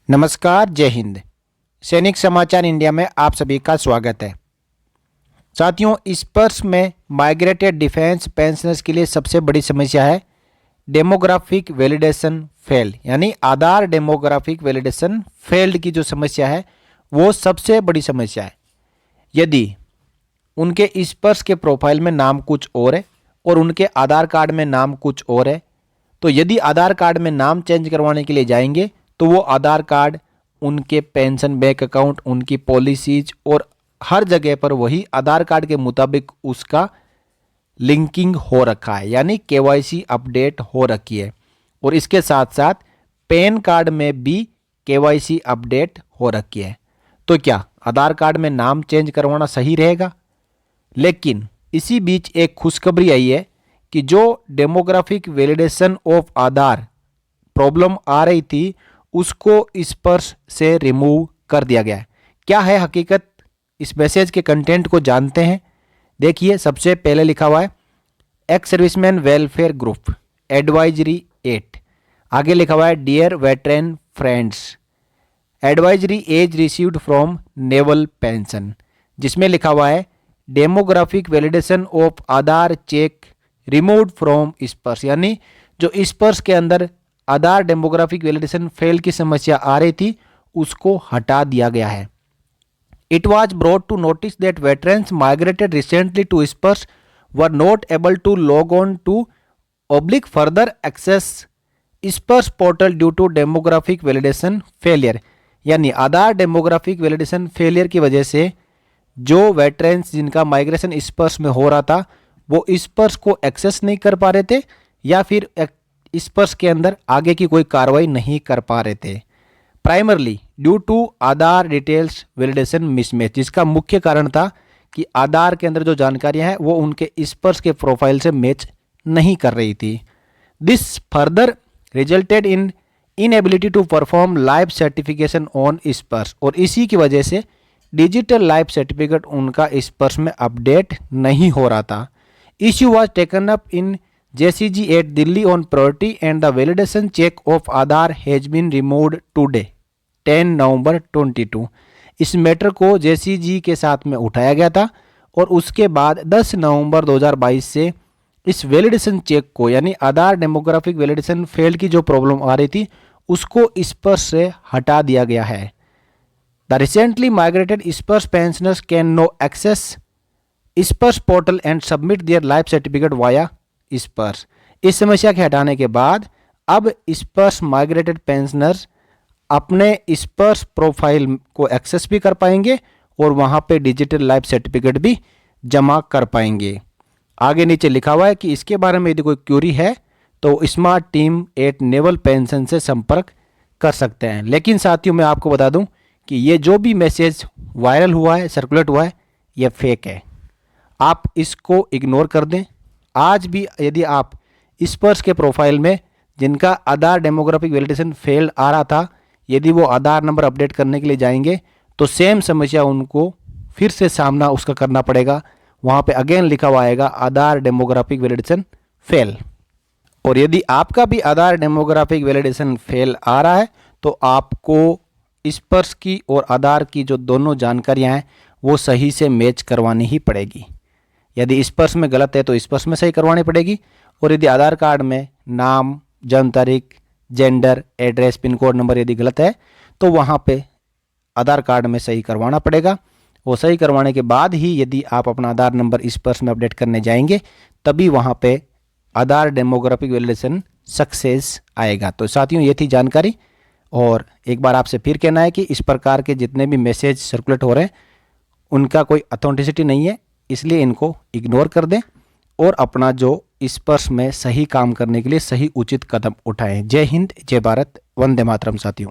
नमस्कार, जय हिंद। सैनिक समाचार इंडिया में आप सभी का स्वागत है। साथियों, इस वर्ष में माइग्रेटेड डिफेंस पेंशनर्स के लिए सबसे बड़ी समस्या है डेमोग्राफिक वैलिडेशन फेल, यानी आधार डेमोग्राफिक वैलिडेशन फेल्ड की जो समस्या है वो सबसे बड़ी समस्या है। यदि उनके इस वर्ष के प्रोफाइल में नाम कुछ और है और उनके आधार कार्ड में नाम कुछ और है, तो यदि आधार कार्ड में नाम चेंज करवाने के लिए जाएंगे तो वो आधार कार्ड, उनके पेंशन बैंक अकाउंट, उनकी पॉलिसीज और हर जगह पर वही आधार कार्ड के मुताबिक उसका लिंकिंग हो रखा है, यानी केवाईसी अपडेट हो रखी है। और इसके साथ साथ पैन कार्ड में भी केवाईसी अपडेट हो रखी है। तो क्या आधार कार्ड में नाम चेंज करवाना सही रहेगा? लेकिन इसी बीच एक खुशखबरी आई है कि जो demographic validation of Aadhaar problem आ रही थी उसको इस पर से रिमूव कर दिया गया है। क्या है हकीकत, इस मैसेज के कंटेंट को जानते हैं। देखिए, सबसे पहले लिखा हुआ है ex serviceman welfare group advisory 8। आगे लिखा हुआ है dear veteran friends, advisory as received from naval pension, जिसमें लिखा हुआ है demographic validation of Aadhaar check removed from Sparsh, यानी जो स्पर्श के अंदर आधार डेमोग्राफिक वैलिडेशन फेल की समस्या आ रही थी उसको हटा दिया गया है। It was brought to notice that veterans migrated recently to Sparsh were not able to log on to oblique further access Sparsh portal due to demographic validation failure, यानी आधार डेमोग्राफिक वैलिडेशन फेलियर की वजह से जो वेटरन्स जिनका माइग्रेशन स्पर्श में हो रहा था वो स्पर्श को एक्सेस नहीं कर पा रहे थे या फिर स्पर्श के अंदर आगे की कोई कार्रवाई नहीं कर पा रहे थे। Primarily due to Aadhaar details validation mismatch, जिसका मुख्य कारण था कि आधार के अंदर जो जानकारियां हैं वो उनके स्पर्श के प्रोफाइल से मैच नहीं कर रही थी। This further resulted in inability to perform life certification on Sparsh, और इसी की वजह से डिजिटल लाइफ सर्टिफिकेट उनका स्पर्श में अपडेट नहीं हो रहा था। Issue was taken up in JCG at Delhi on priority and the validation check of Aadhaar has been removed today 10 नवंबर 22। इस मैटर को JCG के साथ में उठाया गया था और उसके बाद 10 नवंबर 2022 से इस वैलिडेशन चेक को, यानी आधार डेमोग्राफिक वैलिडेशन फेल की जो प्रॉब्लम आ रही थी उसको स्पर्श से हटा दिया गया है। द रिसेंटली माइग्रेटेड स्पर्श pensioners can no access Sparsh portal and submit their life certificate via स्पर्श। इस समस्या के हटाने के बाद अब स्पर्श माइग्रेटेड पेंशनर्स अपने स्पर्श प्रोफाइल को एक्सेस भी कर पाएंगे और वहां पे डिजिटल लाइफ सर्टिफिकेट भी जमा कर पाएंगे। आगे नीचे लिखा हुआ है कि इसके बारे में यदि कोई क्यूरी है तो smart team at naval pension से संपर्क कर सकते हैं। लेकिन साथियों, मैं आपको बता दूं कि ये जो भी मैसेज वायरल हुआ है, सर्कुलेट हुआ है, ये फेक है। आप इसको इग्नोर कर दें। आज भी यदि आप स्पर्श के प्रोफाइल में जिनका आधार डेमोग्राफिक वैलिडेशन फेल आ रहा था, यदि वो आधार नंबर अपडेट करने के लिए जाएंगे तो सेम समस्या उनको फिर से सामना उसका करना पड़ेगा। वहाँ पे अगेन लिखा हुआ आएगा आधार डेमोग्राफिक वैलिडेशन फेल। और यदि आपका भी आधार डेमोग्राफिक वैलिडेशन फेल आ रहा है तो आपको स्पर्श की और आधार की जो दोनों जानकारियाँ हैं वो सही से मैच करवानी ही पड़ेगी। यदि स्पर्श में गलत है तो स्पर्श में सही करवानी पड़ेगी, और यदि आधार कार्ड में नाम, जन्म तारीख, gender, address, pin code number यदि गलत है तो वहाँ पे आधार कार्ड में सही करवाना पड़ेगा। वो सही करवाने के बाद ही यदि आप अपना आधार नंबर स्पर्श में अपडेट करने जाएंगे तभी वहाँ पे आधार डेमोग्राफिक वैलिडेशन सक्सेस आएगा। तो साथियों, ये थी जानकारी। और एक बार आपसे फिर कहना है कि इस प्रकार के जितने भी मैसेज सर्कुलेट हो रहे हैं उनका कोई अथेंटिसिटी नहीं है, इसलिए इनको इग्नोर कर दें और अपना जो स्पर्श में सही काम करने के लिए सही उचित कदम उठाएं। जय हिंद, जय भारत, वंदे मातरम साथियों।